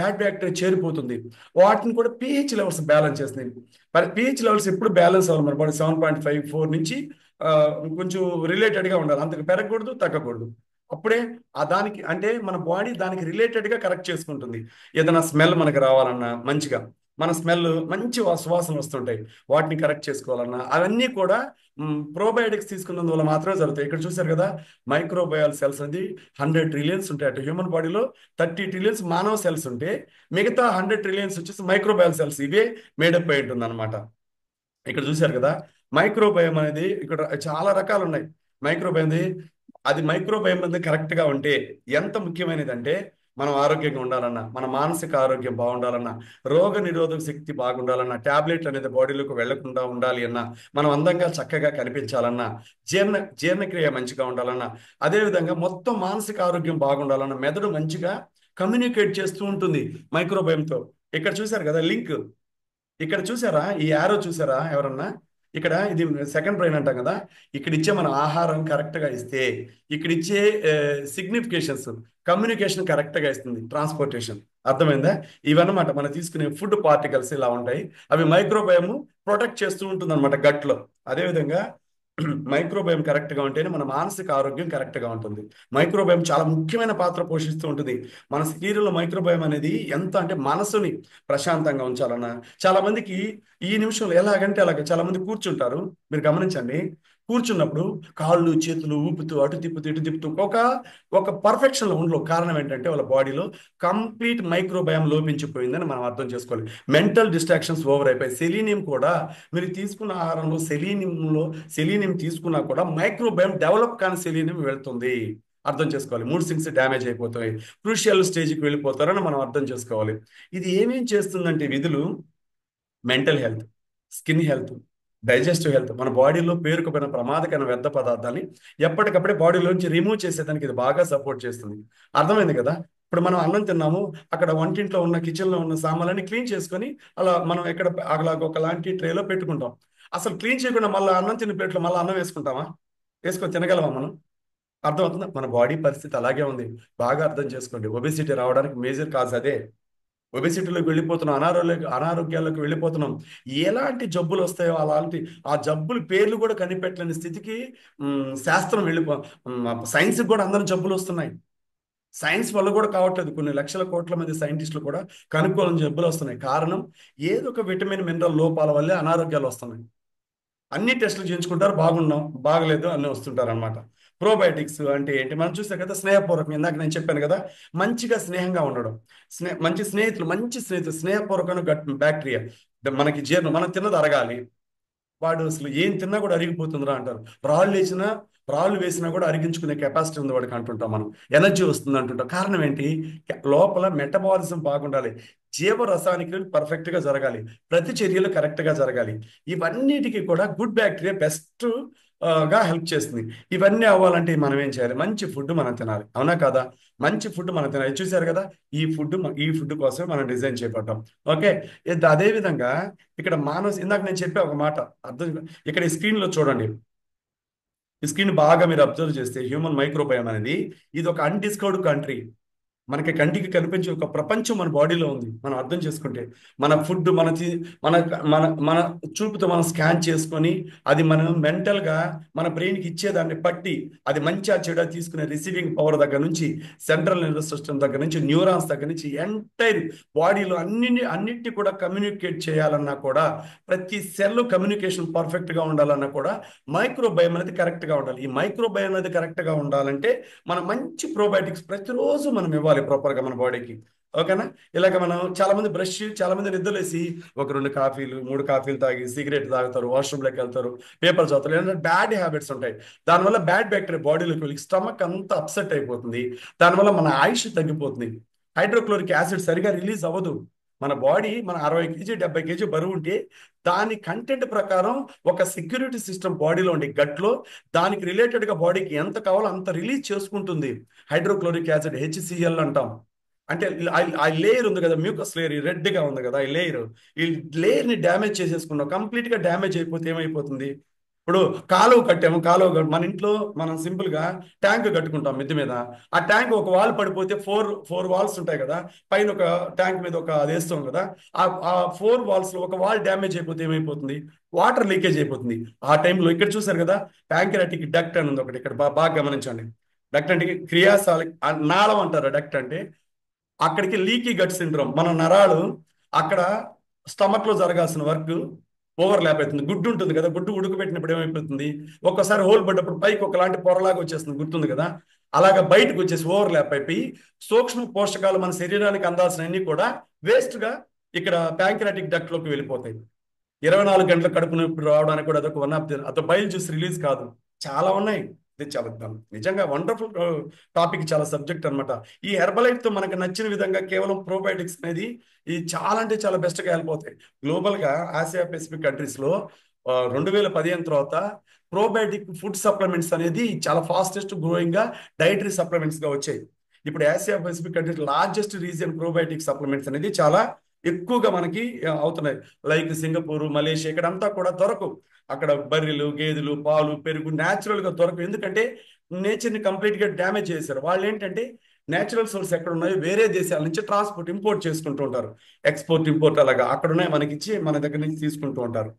బ్యాడ్ బ్యాక్టీరియా చేరిపోతుంది. వాటిని కూడా pH లెవెల్స్ బ్యాలెన్స్ చేస్తుంది. మరి pH లెవెల్స్ ఎప్పుడు బ్యాలెన్స్ అవ్వాలి మన బాడీ, 7.54 నుంచి ఆ, కొంచెం రిలేటెడ్గా ఉండాలి, అంతకు పెరగకూడదు తగ్గకూడదు. అప్పుడే దానికి అంటే మన బాడీ దానికి రిలేటెడ్గా కరెక్ట్ చేసుకుంటుంది. ఏదైనా స్మెల్ మనకి రావాలన్నా మంచిగా, మన స్మెల్ మంచి సువాసన వస్తుంటాయి, వాటిని కరెక్ట్ చేసుకోవాలన్నా అవన్నీ కూడా ప్రోబయోటిక్స్ తీసుకున్నందువల్ల మాత్రమే జరుగుతాయి. ఇక్కడ చూశారు కదా, మైక్రోబయల్ సెల్స్ అనేది 100 ట్రిలియన్స్ ఉంటాయి. అటు హ్యూమన్ బాడీలో 30 ట్రిలియన్స్ మానవ సెల్స్ ఉంటే మిగతా 100 ట్రిలియన్స్ వచ్చేసి మైక్రోబయల్ సెల్స్, ఇవే మేడప్ అయి ఉంటుంది అనమాట. ఇక్కడ చూశారు కదా, మైక్రోబయం అనేది ఇక్కడ చాలా రకాలు ఉన్నాయి. మైక్రోబయం మైక్రోబయం అనేది కరెక్ట్గా ఉంటే ఎంత ముఖ్యమైనది అంటే, మనం ఆరోగ్యంగా ఉండాలన్నా, మన మానసిక ఆరోగ్యం బాగుండాలన్నా, రోగ నిరోధక శక్తి బాగుండాలన్నా, ట్యాబ్లెట్లు అనేది బాడీలోకి వెళ్లకుండా ఉండాలి అన్నా, మనం అందంగా చక్కగా కనిపించాలన్నా, జీర్ణక్రియ మంచిగా ఉండాలన్నా, అదేవిధంగా మొత్తం మానసిక ఆరోగ్యం బాగుండాలన్నా, మెదడు మంచిగా కమ్యూనికేట్ చేస్తూ ఉంటుంది మైక్రోబయంతో. ఇక్కడ చూశారు కదా లింక్, ఇక్కడ చూసారా ఈ యారో చూసారా ఎవరన్నా? ఇక్కడ ఇది సెకండ్ బ్రెయిన్ అంటాం కదా, ఇక్కడ ఇచ్చే మన ఆహారం కరెక్ట్గా ఇస్తే, ఇక్కడ ఇచ్చే సిగ్నిఫికేషన్స్, కమ్యూనికేషన్ కరెక్ట్గా ఇస్తుంది, ట్రాన్స్పోర్టేషన్. అర్థమైందా? ఇవన్నమాట మనం తీసుకునే ఫుడ్ పార్టికల్స్ ఇలా ఉంటాయి, అవి మైక్రోబయము ప్రొటెక్ట్ చేస్తూ ఉంటుంది అనమాట గట్లో. అదేవిధంగా మైక్రోబయం కరెక్ట్గా ఉంటేనే మన మానసిక ఆరోగ్యం కరెక్ట్గా ఉంటుంది. మైక్రోబయం చాలా ముఖ్యమైన పాత్ర పోషిస్తూ ఉంటుంది. మన శరీరంలో మైక్రోబయం అనేది ఎంత అంటే మనసుని ప్రశాంతంగా ఉంచాలన్నా, చాలా మందికి ఈ నిమిషంలో ఎలాగంటే అలాగ చాలా మంది కూర్చుంటారు, మీరు గమనించండి, కూర్చున్నప్పుడు కాళ్ళు చేతులు ఊపుతూ అటు తిప్పుతూ ఇటు తిప్పుతూ ఒక పర్ఫెక్షన్లో ఉండలో. కారణం ఏంటంటే వాళ్ళ బాడీలో కంప్లీట్ మైక్రోబయం లోపించిపోయిందని మనం అర్థం చేసుకోవాలి. మెంటల్ డిస్ట్రాక్షన్స్ ఓవర్ అయిపోయి, సెలీనియం కూడా మీరు తీసుకున్న ఆహారంలో సెలీనియం తీసుకున్నా కూడా మైక్రోబయం డెవలప్ కాని సెలీనియం వెళ్తుంది. అర్థం చేసుకోవాలి. మూడ్ సింగ్స్ డ్యామేజ్ అయిపోతాయి, క్రూషియల్ స్టేజ్కి వెళ్ళిపోతారని మనం అర్థం చేసుకోవాలి. ఇది ఏమేం చేస్తుందంటే విధులు, mental health, skin health, digestive health, మన బాడీలో పేరుకుపోయిన ప్రమాదకరమైన వ్యర్థ పదార్థాన్ని ఎప్పటికప్పుడే బాడీలోంచి రిమూవ్ చేసేదానికి ఇది బాగా సపోర్ట్ చేస్తుంది. అర్థమైంది కదా? ఇప్పుడు మనం అన్నం తిన్నాము, అక్కడ వంటింట్లో ఉన్న కిచెన్లో ఉన్న సామాన్లన్నీ క్లీన్ చేసుకొని అలా మనం ఎక్కడ అలా ఒకలాంటి ట్రేలో పెట్టుకుంటాం. అసలు క్లీన్ చేయకుండా మళ్ళీ అన్నం తిన్న ప్లేట్లో మళ్ళీ అన్నం వేసుకుంటామా? వేసుకొని తినగలమా మనం? అర్థమవుతుందా? మన బాడీ పరిస్థితి అలాగే ఉంది. బాగా అర్థం చేసుకోండి. ఒబెసిటీ రావడానికి మేజర్ కాజ్ అదే. ఒబెసిటీలోకి వెళ్ళిపోతున్నాం, అనారోగ్యాలకు వెళ్ళిపోతున్నాం. ఎలాంటి జబ్బులు వస్తాయో అలాంటి ఆ జబ్బుల పేర్లు కూడా కనిపెట్టలేని స్థితికి శాస్త్రం సైన్స్కి కూడా అందరం జబ్బులు వస్తున్నాయి. సైన్స్ వల్ల కూడా కావట్లేదు. కొన్ని లక్షల కోట్ల మంది సైంటిస్టులు కూడా కనుక్కోవాలని జబ్బులు వస్తున్నాయి. కారణం ఏదో ఒక విటమిన్ మినరల్ లోపాల వల్లే అనారోగ్యాలు వస్తున్నాయి. అన్ని టెస్టులు చేయించుకుంటారు, బాగున్నాం, బాగలేదు అన్నీ వస్తుంటారు అనమాట. ప్రోబయోటిక్స్ అంటే ఏంటి? మనం చూస్తే కదా, స్నేహపూర్వకం, ఇందాక నేను చెప్పాను కదా, మంచిగా స్నేహంగా ఉండడం, మంచి స్నేహితులు, స్నేహపూర్వకమైన బ్యాక్టీరియా. మనకి జీర్ణం, మనం తిన్నది అరగాలి. వాడు అసలు ఏం తిన్నా కూడా అరిగిపోతుందిరా అంటారు. రాళ్ళు వేసినా కూడా అరిగించుకునే కెపాసిటీ ఉంది వాడికి అంటుంటాం మనం. ఎనర్జీ వస్తుంది అంటుంటాం. కారణం ఏంటి? లోపల మెటబాలిజం బాగుండాలి, జీవరసాయనికలు పర్ఫెక్ట్ గా జరగాలి, ప్రతి చర్యలు కరెక్ట్ గా జరగాలి. ఇవన్నిటికీ కూడా గుడ్ బ్యాక్టీరియా బెస్ట్ గా హెల్ప్ చేస్తుంది. ఇవన్నీ అవ్వాలంటే మనం ఏం చేయాలి? మంచి ఫుడ్ మనం తినాలి. అవునా కదా? మంచి ఫుడ్ మనం తినాలి. చూసారు కదా, ఈ ఫుడ్ కోసం మనం డిజైన్ చేయబడ్డాం. ఓకే. అదే విధంగా ఇక్కడ ఇందాక నేను చెప్పే ఒక మాట అర్థం. ఇక్కడ ఈ స్క్రీన్ లో చూడండి. ఈ స్క్రీన్ బాగా మీరు అబ్జర్వ్ చేస్తే, హ్యూమన్ మైక్రోబయోమ్ అనేది ఇది ఒక అన్డిస్కవర్డ్ కంట్రీ. మనకి కంటికి కనిపించే ఒక ప్రపంచం మన బాడీలో ఉంది. మనం అర్థం చేసుకుంటే మన ఫుడ్ మన మన మన చూపుతో మనం స్కాన్ చేసుకొని అది మనం మెంటల్గా మన బ్రెయిన్కి ఇచ్చేదాన్ని బట్టి అది మంచిగా చెడు తీసుకునే రిసీవింగ్ పవర్ దగ్గర నుంచి, సెంట్రల్ నర్వస్ సిస్టమ్ దగ్గర నుంచి, న్యూరాన్స్ దగ్గర నుంచి, ఎంటైర్ బాడీలో అన్నిటిని కూడా కమ్యూనికేట్ చేయాలన్నా కూడా, ప్రతి సెల్ కమ్యూనికేషన్ పర్ఫెక్ట్గా ఉండాలన్నా కూడా మైక్రోబయోమ్ అనేది కరెక్ట్గా ఉండాలి. ఈ మైక్రోబయోమ్ అనేది కరెక్ట్గా ఉండాలంటే మనం మంచి ప్రోబయోటిక్స్ ప్రతిరోజు మనం ఇవ్వాలి ప్రాపర్గా మన బాడీకి. ఓకేనా? ఇలాగ మనం చాలా మంది నిద్రలేసి ఒక 2 కాఫీలు 3 కాఫీలు తాగి సిగరెట్ తాగుతారు, వాష్రూమ్లోకి వెళ్తారు, పేపర్ చదువుతారు. ఏంటంటే బ్యాడ్ హ్యాబిట్స్ ఉంటాయి. దానివల్ల బ్యాడ్ బ్యాక్టీరియా బాడీలోకి వెళ్ళి స్టమక్ అంతా అప్సెట్ అయిపోతుంది. దానివల్ల మన ఆయుష్ తగ్గిపోతుంది. హైడ్రోక్లోరిక్ యాసిడ్ సరిగా రిలీజ్ అవ్వదు. మన 60 కేజీ 70 కేజీ బరువు ఉంటే దాని కంటెంట్ ప్రకారం ఒక సెక్యూరిటీ సిస్టమ్ బాడీలో ఉండే గట్లో దానికి రిలేటెడ్గా బాడీకి ఎంత కావాలో అంత రిలీజ్ చేసుకుంటుంది. హైడ్రోక్లోరిక్ యాసిడ్, హెచ్సిఎల్ అంటాం. అంటే ఆ లేయర్ ఉంది కదా, మ్యూకస్ లేయర్ రెడ్గా ఉంది కదా, ఈ లేయర్ని డ్యామేజ్ చేసేసుకున్నాం. కంప్లీట్గా డ్యామేజ్ అయిపోతే ఏమైపోతుంది? ఇప్పుడు మన ఇంట్లో మనం సింపుల్ గా ట్యాంక్ కట్టుకుంటాం మిద్ది మీద. ఆ ట్యాంక్ ఒక వాల్ పడిపోతే ఫోర్ వాల్స్ ఉంటాయి కదా, పైన ఒక ట్యాంక్ మీద ఒక అది వేస్తాం కదా. ఆ 4 వాల్స్ లో ఒక వాల్ డ్యామేజ్ అయిపోతే ఏమైపోతుంది? వాటర్ లీకేజ్ అయిపోతుంది. ఆ టైంలో ఇక్కడ చూసారు కదా, ప్యాంక్రాటిక్ డక్ట్ అని ఉంది ఒకటి. ఇక్కడ బాగా గమనించండి. డక్ట్ అంటే నాళం అంటారు. డక్ట్ అంటే అక్కడికి లీకీ గట్ సిండ్రోమ్, మన నరాలు అక్కడ స్టమక్ లో జరగాల్సిన వర్క్ ఓవర్ ల్యాప్ అవుతుంది. గుడ్డు ఉంటుంది కదా, గుడ్డు ఉడకబెట్టినప్పుడు ఏమైపోతుంది? ఒక్కసారి హోల్ పడ్డప్పుడు పైకి ఒకలాంటి పొరలాగా వచ్చేస్తుంది, గుర్తుంది కదా? అలాగా బయటకు వచ్చేసి ఓవర్ ల్యాప్ అయిపోయి సూక్ష్మ పోషకాలు మన శరీరానికి అందాల్సినవన్నీ కూడా వేస్ట్ గా ఇక్కడ ప్యాంక్రాటిక్ డక్ట్ లోకి వెళ్ళిపోతాయి. 24 గంటల కడుపు నొప్పి రావడానికి కూడా అదొక వన్ ఆఫ్ ది, అదొక బయలు జ్యూస్ రిలీజ్ కాదు, చాలా ఉన్నాయి. ఇది చాలా నిజంగా వండర్ఫుల్ టాపిక్, చాలా సబ్జెక్ట్ అనమాట. ఈ హెర్బలైట్ తో మనకు నచ్చిన విధంగా కేవలం ప్రోబయోటిక్స్ అనేది ఇది చాలా అంటే చాలా బెస్ట్గా వెళ్ళిపోతాయి. గ్లోబల్ గా ఆసియా పెసిఫిక్ కంట్రీస్ లో 2015 తర్వాత ప్రోబయోటిక్ ఫుడ్ సప్లిమెంట్స్ అనేది చాలా ఫాస్టెస్ట్ గ్రోయింగ్ గా డైటరీ సప్లిమెంట్స్ గా వచ్చాయి. ఇప్పుడు Asia Pacific countries largest region probiotic supplements అనేది చాలా ఎక్కువగా మనకి అవుతున్నాయి. లైక్ సింగపూర్, మలేషియా, ఇక్కడంతా కూడా దొరకవు. అక్కడ బర్రెలు, గేదెలు, పాలు, పెరుగు న్యాచురల్ గా దొరకవు. ఎందుకంటే నేచర్ ని కంప్లీట్ గా డ్యామేజ్ చేశారు. వాళ్ళు ఏంటంటే నేచురల్ సోర్స్ ఎక్కడ ఉన్నాయో వేరే దేశాల నుంచి ఇంపోర్ట్ చేసుకుంటూ ఉంటారు. ఎక్స్పోర్ట్ ఇంపోర్ట్ అలాగా అక్కడ ఉన్నాయి మనకి ఇచ్చి మన దగ్గర నుంచి తీసుకుంటూ ఉంటారు.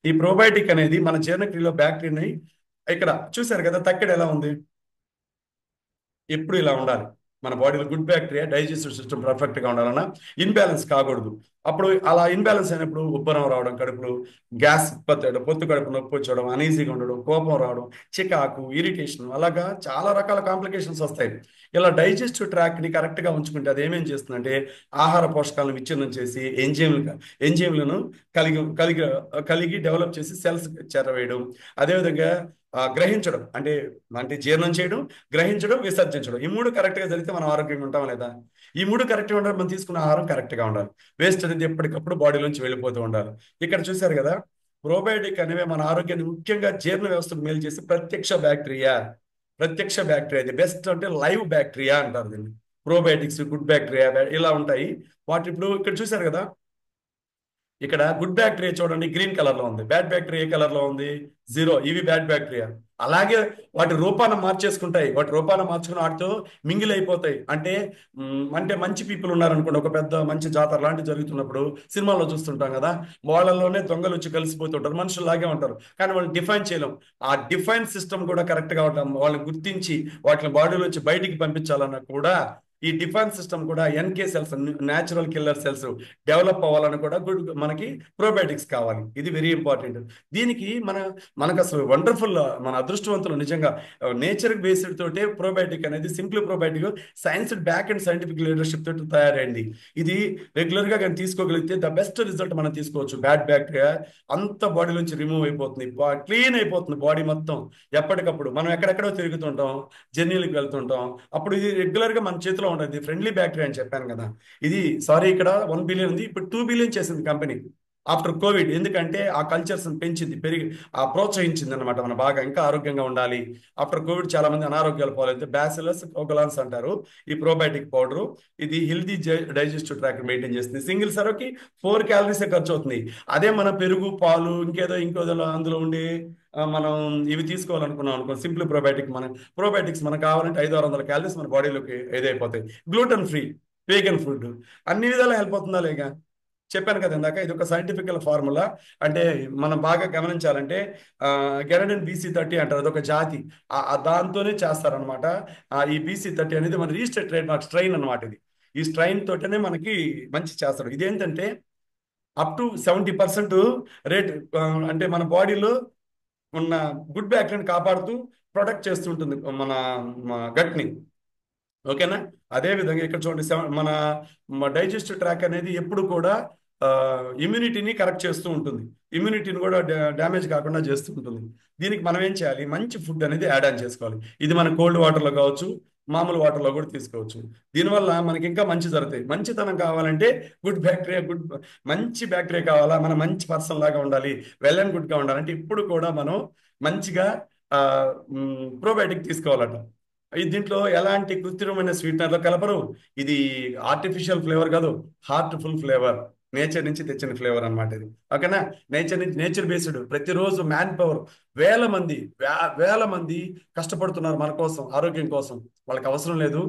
ఈ ప్రోబయోటిక్ అనేది మన జీర్ణక్రియలో బ్యాక్టీరియాని, ఇక్కడ చూసారు కదా తక్కెడ ఎలా ఉంది, ఎప్పుడు ఇలా ఉండాలి. మన బాడీలో good bacteria digestive system perfect గా ఉండాలన్నా ఇన్బ్యాలెన్స్ కాకూడదు. అప్పుడు అలా ఇన్బ్యాలెన్స్ అయినప్పుడు ఉబ్బరం రావడం, కడుపులో గ్యాస్ పొత్తు కడుపు నొప్పి వచ్చడం, అనీజీగా ఉండడం, కోపం రావడం, చికాకు, ఇరిటేషన్, అలాగా చాలా రకాల కాంప్లికేషన్స్ వస్తాయి. ఇలా డైజెస్టివ్ ట్రాక్ ని కరెక్ట్ గా ఉంచుకుంటే అది ఏమేం చేస్తుందంటే ఆహార పోషకాలను విచ్ఛిన్నం చేసి ఎంజైమ్లను కలిగి కలిగి కలిగి డెవలప్ చేసి సెల్స్ చేరవేయడం. అదేవిధంగా గ్రహించడం అంటే అంటే జీర్ణం చేయడం, గ్రహించడం, విసర్జించడం, ఈ మూడు కరెక్ట్గా జరిగితే మనం ఆరోగ్యంగా ఉంటాం లేదా? ఈ మూడు కరెక్ట్గా ఉండాలి, మనం తీసుకున్న ఆహారం కరెక్ట్గా ఉండాలి, వేస్ట్ అనేది ఎప్పటికప్పుడు బాడీలోంచి వెళ్ళిపోతూ ఉండాలి. ఇక్కడ చూశారు కదా, ప్రోబయోటిక్ అనేవి మన ఆరోగ్యాన్ని ముఖ్యంగా జీర్ణ వ్యవస్థకు మేలు చేసి ప్రత్యక్ష బ్యాక్టీరియా ఇది బెస్ట్ అంటే లైవ్ బ్యాక్టీరియా అంటారు దీన్ని. ప్రోబయోటిక్స్, గుడ్ బ్యాక్టీరియా ఇలా ఉంటాయి. వాటి ఇప్పుడు ఇక్కడ చూశారు కదా, ఇక్కడ గుడ్ బ్యాక్టీరియా చూడండి గ్రీన్ కలర్ లో ఉంది, బ్యాడ్ బ్యాక్టీరియా ఏ కలర్ లో ఉంది? జీరో. ఇవి బ్యాడ్ బ్యాక్టీరియా. అలాగే వాటి రూపాన్ని మార్చేసుకుంటాయి, వాటి రూపాన్ని మార్చుకుని వాటితో మింగిల్ అయిపోతాయి. అంటే మంచి పీపుల్ ఉన్నారనుకోండి, ఒక పెద్ద మంచి జాతర లాంటివి జరుగుతున్నప్పుడు సినిమాల్లో చూస్తుంటాం కదా, వాళ్ళలోనే దొంగలు వచ్చి కలిసిపోతుంటారు, మనుషుల్లాగే ఉంటారు, కానీ వాళ్ళు డిఫైన్ చేయలేం. ఆ డిఫైన్ సిస్టమ్ కూడా కరెక్ట్ గా ఉంటాం, వాళ్ళని గుర్తించి వాటిని బాడీలోంచి బయటికి పంపించాలన్నా కూడా ఈ డిఫెన్స్ సిస్టమ్ కూడా NK cells, natural killer cells develop అవ్వాలని కూడా మనకి ప్రోబయోటిక్స్ కావాలి. ఇది వెరీ ఇంపార్టెంట్. దీనికి మనకు అసలు వండర్ఫుల్, మన అదృష్టవంతులు నిజంగా. నేచర్ బేస్డ్ తోటే ప్రోబయోటిక్ అనేది, simple probiotic science back and scientific leadership తోటి తయారైంది. ఇది రెగ్యులర్ గా కానీ తీసుకోగలిగితే ద బెస్ట్ రిజల్ట్ మనం తీసుకోవచ్చు. బ్యాడ్ బ్యాక్టీరియా అంత బాడీ నుంచి రిమూవ్ అయిపోతుంది, క్లీన్ అయిపోతుంది బాడీ మొత్తం. ఎప్పటికప్పుడు మనం ఎక్కడెక్కడో తిరుగుతుంటాం, జర్నీలకు వెళ్తుంటాం, అప్పుడు ఇది రెగ్యులర్ గా మన చేతిలో ఉంటుంది. ఫ్రెండ్లీ బ్యాక్టీరియా అని చెప్పాను కదా, ఇది సారీ ఇక్కడ 1 బిలియన్ ఉంది, ఇప్పుడు 2 బిలియన్ చేసింది కంపెనీ ఆఫ్టర్ కోవిడ్. ఎందుకంటే ఆ కల్చర్స్ పెంచింది, ప్రోత్సహించింది అనమాట. మన బాగా ఇంకా ఆరోగ్యంగా ఉండాలి. ఆఫ్టర్ కోవిడ్ చాలా మంది అనారోగ్యాలు పాలైతే బ్యాసిలస్ కోగులాన్స్ అంటారు ఈ ప్రోబయోటిక్ పౌడర్. ఇది హెల్దీ డైజెస్టివ్ ట్రాక్ మెయింటైన్ చేస్తుంది. సింగిల్ సర్వ్కి 4 క్యాలరీస్ ఖర్చు అవుతుంది. అదే మన పెరుగు, పాలు, ఇంకేదో అందులో ఉండి మనం ఇవి తీసుకోవాలనుకున్నాం అనుకో, సింపుల్ ప్రోబయోటిక్స్ మనకు కావాలంటే 500-600 క్యాలరీస్ మన బాడీలోకి ఇదైపోతాయి. గ్లూటన్ ఫ్రీ, వేగన్ ఫుడ్, అన్ని విధాలా హెల్ప్ అవుతుందా లేక? చెప్పాను కదా ఇందాక, ఇది ఒక సైంటిఫికల్ ఫార్ములా. అంటే మనం బాగా గమనించాలంటే గెరడిన్ BC30 అంటారు, అదొక జాతి, దాంతోనే చేస్తారనమాట. ఈ BC30 అనేది మన రిజిస్టర్డ్ ట్రేడ్ మార్క్ స్ట్రెయిన్ అనమాట. ఈ స్ట్రెయిన్ తోటనే మనకి మంచి చేస్తారు. ఇదేంటంటే అప్ టు 70% రేట్, అంటే మన బాడీలో ఉన్న గుడ్ బ్యాక్టీరియాని కాపాడుతూ ప్రొటెక్ట్ చేస్తుంటుంది మన గట్ని. ఓకేనా? అదే విధంగా ఇక్కడ చూడండి, మన డైజెస్టివ్ ట్రాక్ అనేది ఎప్పుడు కూడా ఇమ్యూనిటీని కరెక్ట్ చేస్తూ ఉంటుంది, ఇమ్యూనిటీని కూడా డ్యామేజ్ కాకుండా చేస్తూ ఉంటుంది. దీనికి మనం ఏం చేయాలి? మంచి ఫుడ్ అనేది యాడ్ ఆన్ చేసుకోవాలి. ఇది మన కోల్డ్ వాటర్లో కావచ్చు, మామూలు వాటర్లో కూడా తీసుకోవచ్చు. దీనివల్ల మనకి ఇంకా మంచి జరుగుతాయి. మంచితనం కావాలంటే మంచి బ్యాక్టీరియా కావాలా, మనం మంచి పర్సన్ లాగా ఉండాలి, వెల్ అండ్ గుడ్గా ఉండాలంటే ఇప్పుడు కూడా మనం మంచిగా ప్రోబయోటిక్ తీసుకోవాలట. దీంట్లో ఎలాంటి కృత్రిమమైన స్వీట్నర్లు కలపరు. ఇది ఆర్టిఫిషియల్ ఫ్లేవర్ కాదు, హార్ట్ఫుల్ ఫ్లేవర్, నేచర్ నుంచి తెచ్చిన ఫ్లేవర్ అనమాట ఇది. ఓకేనా? Nature based. ప్రతిరోజు మ్యాన్ పవర్, వేల మంది కష్టపడుతున్నారు మన కోసం, ఆరోగ్యం కోసం. వాళ్ళకి అవసరం లేదు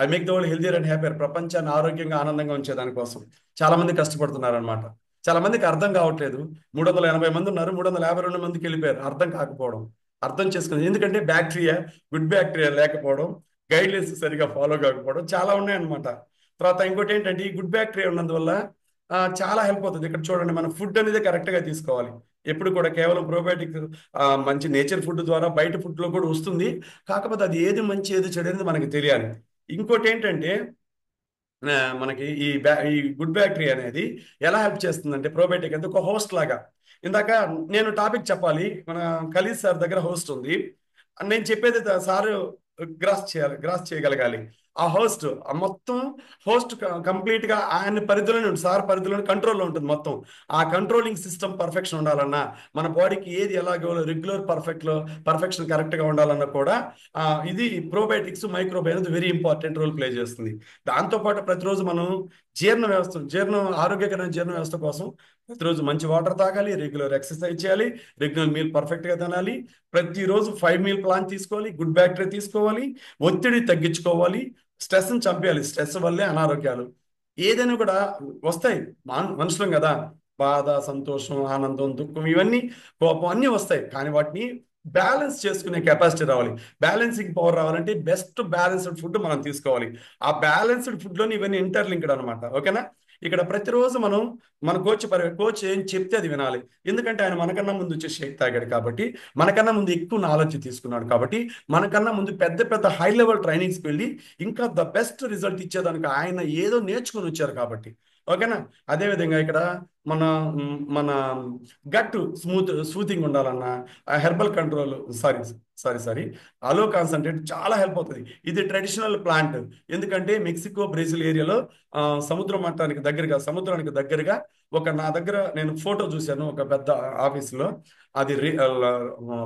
I make the world healthier and happier, ప్రపంచాన్ని ఆరోగ్యంగా ఆనందంగా ఉంచేదానికోసం చాలా మంది కష్టపడుతున్నారు అనమాట. చాలా మందికి అర్థం కావట్లేదు. 380 మంది ఉన్నారు, 352 మందికి వెళ్ళిపోయారు. అర్థం కాకపోవడం, అర్థం చేసుకుంది. ఎందుకంటే గుడ్ బ్యాక్టీరియా లేకపోవడం, గైడ్లైన్స్ సరిగా ఫాలో కాకపోవడం చాలా ఉన్నాయన్నమాట. తర్వాత ఇంకోటి ఏంటంటే, ఈ గుడ్ బ్యాక్టీరియా ఉన్నందువల్ల చాలా హెల్ప్ అవుతుంది. ఇక్కడ చూడండి, మనం ఫుడ్ అనేది కరెక్ట్గా తీసుకోవాలి. ఎప్పుడు కూడా కేవలం ప్రోబయోటిక్ మంచి నేచర్ ఫుడ్ ద్వారా బయట ఫుడ్లో కూడా వస్తుంది. కాకపోతే అది ఏది మంచి ఏది చెడు అనేది మనకి తెలియాలి. ఇంకోటి ఏంటంటే, మనకి ఈ గుడ్ బ్యాక్టీరియా అనేది ఎలా హెల్ప్ చేస్తుందంటే, ప్రోబయోటిక్ అంటే ఒక హోస్ట్ లాగా. ఇందాక నేను టాపిక్ చెప్పాలి, మన ఖలీద్ సార్ దగ్గర హోస్ట్ ఉంది, నేను చెప్పేది సార్ గ్రాస్ చేయగలగాలి. ఆ మొత్తం హోస్ట్ కంప్లీట్ గా ఆయన పరిధిలోనే ఉంటుంది, సార్ పరిధిలోనే కంట్రోల్లో ఉంటుంది మొత్తం. ఆ కంట్రోలింగ్ సిస్టమ్ పర్ఫెక్షన్ ఉండాలన్నా, మన బాడీకి ఏది ఎలాగో రెగ్యులర్ పర్ఫెక్షన్ కరెక్ట్ గా ఉండాలన్నా కూడా ఇది ప్రోబయోటిక్స్, మైక్రోబయో అనేది వెరీ ఇంపార్టెంట్ రోల్ ప్లే చేస్తుంది. దాంతోపాటు ప్రతిరోజు మనం ఆరోగ్యకరమైన జీర్ణ వ్యవస్థ కోసం ప్రతిరోజు మంచి వాటర్ తాగాలి, రెగ్యులర్ ఎక్సర్సైజ్ చేయాలి, రెగ్యులర్ మీల్ పర్ఫెక్ట్ గా తినాలి, ప్రతిరోజు 5 మీల్ ప్లాన్ తీసుకోవాలి, గుడ్ బ్యాక్టీరియా తీసుకోవాలి, ఒత్తిడి తగ్గించుకోవాలి, స్ట్రెస్ని చంపేయాలి. స్ట్రెస్ వల్లే అనారోగ్యాలు ఏదైనా కూడా వస్తాయి. మనుషులం కదా, బాధ, సంతోషం, ఆనందం, దుఃఖం, ఇవన్నీ, కోపం అన్నీ వస్తాయి. కానీ వాటిని బ్యాలెన్స్ చేసుకునే కెపాసిటీ రావాలి. బ్యాలెన్సింగ్ పవర్ రావాలంటే బెస్ట్ బ్యాలెన్స్డ్ ఫుడ్ మనం తీసుకోవాలి. ఆ బ్యాలెన్స్డ్ ఫుడ్లోని ఇవన్నీ ఇంటర్లింక్డ్ అనమాట. ఓకేనా? ఇక్కడ ప్రతిరోజు మన కోచ్ ఏం చెప్తే అది వినాలి. ఎందుకంటే ఆయన మనకన్నా ముందు వచ్చే షేక్ తాగాడు కాబట్టి, మనకన్నా ముందు ఎక్కువ నాలెడ్జ్ తీసుకున్నాడు కాబట్టి, మనకన్నా ముందు పెద్ద పెద్ద హై లెవెల్ ట్రైనింగ్స్కి వెళ్ళి ఇంకా ద బెస్ట్ రిజల్ట్ ఇచ్చేదానికి ఆయన ఏదో నేర్చుకుని వచ్చారు కాబట్టి ఓకేనా. అదేవిధంగా ఇక్కడ మన మన గట్ స్మూతింగ్ ఉండాలన్నా herbal control, sorry sorry sorry aloe concentrate చాలా హెల్ప్ అవుతుంది. ఇది ట్రెడిషనల్ ప్లాంట్. ఎందుకంటే మెక్సికో బ్రెజిల్ ఏరియాలో సముద్ర మట్టానికి దగ్గరగా, సముద్రానికి దగ్గరగా నా దగ్గర నేను ఫోటో చూశాను ఒక పెద్ద ఆఫీసులో. అది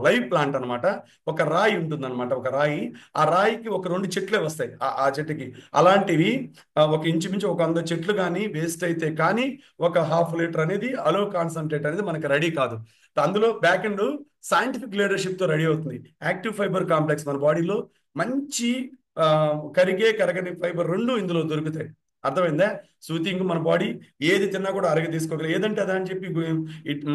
లైవ్ ప్లాంట్ అనమాట. ఒక రాయి ఉంటుందన్నమాట, ఒక రాయి. ఆ రాయికి ఒక 2 చెట్లే వస్తాయి ఆ చెట్టుకి. అలాంటివి ఒక ఇంచుమించు ఒక 100 చెట్లు కానీ వేస్ట్ అయితే కానీ ఒక ½ లీటర్ అనేది అలో కాన్సన్ట్రేట్ అనేది మనకి రెడీ కాదు. అందులో బ్యాక్ ఎండ్ సైంటిఫిక్ లీడర్షిప్ తో రెడీ అవుతుంది. యాక్టివ్ ఫైబర్ కాంప్లెక్స్ మన బాడీలో మంచి ఆ, కరిగే కరగని ఫైబర్ రెండు ఇందులో దొరుకుతాయి. అర్థమైందా? సూతింగ్ మన బాడీ ఏది తిన్నా కూడా అరగ తీసుకోగలరు. ఏదంటే అదా అని చెప్పి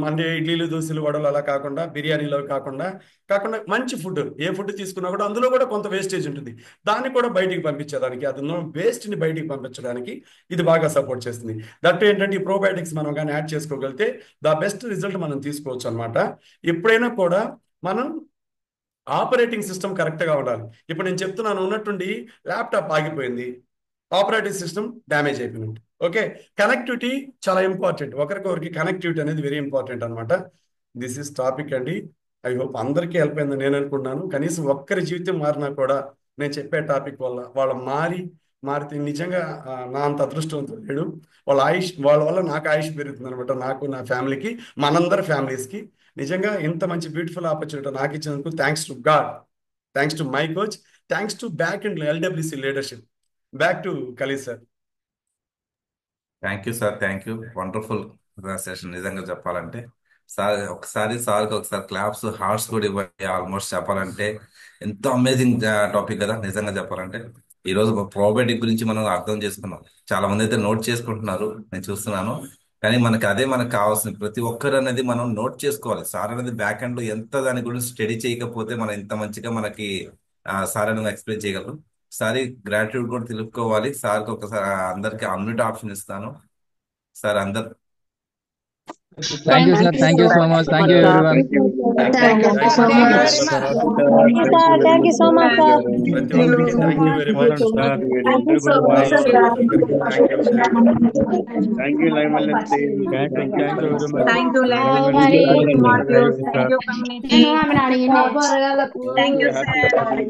అంటే ఇడ్లీలు దోశలు వడలు అలా కాకుండా, బిర్యానీలో కాకుండా కాకుండా మంచి ఫుడ్, ఏ ఫుడ్ తీసుకున్నా కూడా అందులో కూడా కొంత వేస్టేజ్ ఉంటుంది. దాన్ని కూడా బయటికి పంపించేదానికి, అందులో వేస్ట్ని బయటికి పంపించడానికి ఇది బాగా సపోర్ట్ చేస్తుంది. దట్ ఏంటంటే ఈ ప్రోబయాటిక్స్ మనం కానీ యాడ్ చేసుకోగలిగితే ద బెస్ట్ రిజల్ట్ మనం తీసుకోవచ్చు అనమాట. ఎప్పుడైనా కూడా మనం ఆపరేటింగ్ సిస్టమ్ కరెక్ట్గా ఉండాలి. ఇప్పుడు నేను చెప్తున్నాను, ఉన్నట్టుండి ల్యాప్టాప్ ఆగిపోయింది, ఆపరేటింగ్ సిస్టమ్ డ్యామేజ్ అయిపోయినట్టు. ఓకే, కనెక్టివిటీ చాలా ఇంపార్టెంట్. ఒకరికొకరికి కనెక్టివిటీ అనేది వెరీ ఇంపార్టెంట్ అనమాట. దిస్ ఇస్ టాపిక్ అండి. ఐ హోప్ అందరికీ హెల్ప్ అయిందని నేను అనుకుంటున్నాను. కనీసం ఒక్కరి జీవితం మారినా కూడా నేను చెప్పే టాపిక్ వల్ల వాళ్ళ మారితే నిజంగా నా అంత అదృష్టవంతుడు లేడు. వాళ్ళ వల్ల నాకు ఆయుష్ పెరుగుతుంది అనమాట, నాకు, నా ఫ్యామిలీకి, మనందరి ఫ్యామిలీస్కి. నిజంగా ఇంత మంచి బ్యూటిఫుల్ ఆపర్చునిటీ నాకు ఇచ్చినందుకు thanks to God, thanks to my coach, thanks to back and LWC leadership. Back to Kali sir. Thank you sir, thank you. Wonderful session నిజంగా చెప్పాలంటే. సార్ ఒకసారి సార్కి ఒకసారి క్లాప్స్, హార్ట్స్ కూడా ఇవ్వండి. ఆల్మోస్ట్ చెప్పాలంటే ఎంతో అమేజింగ్ టాపిక్ కదా నిజంగా చెప్పాలంటే. ఈ రోజు ప్రోబయోటిక్ గురించి మనం అర్థం చేసుకున్నాం. చాలా మంది అయితే నోట్ చేసుకుంటున్నారు, నేను చూస్తున్నాను. కానీ మనకు కావాల్సింది ప్రతి ఒక్కరు అనేది మనం నోట్ చేసుకోవాలి. సార్ అనేది బ్యాక్ ఎండ్ లో ఎంత దాని గురించి స్టడీ చేయకపోతే మనం ఇంత మంచిగా మనకి సార్ అనేది ఎక్స్ప్లెయిన్ చేయగలరు. ఒకసారి గ్రాట్యూడ్ కూడా తెలుపుకోవాలి సార్కి. ఒకసారి అందరికి అన్మ్యూట్ ఆప్షన్ ఇస్తాను. సార్ అందరు Thank you, sir. Thank you so much. Thank you, everyone. Thank you so much. Thank you, sir. Thank you so much, sir. ప్రతి ఒక్కరికి thank you very Well much. done, sir. Thank you so much, follow sir. అవుతున్న ప్రతి ఒక్కరికి thank you very much. Thank you, Live Balance team. Thank you very much. Thank you, Very Live much. Team, Thank Matthews. you, Thank sir. you, community. Thank you, sir. Happy.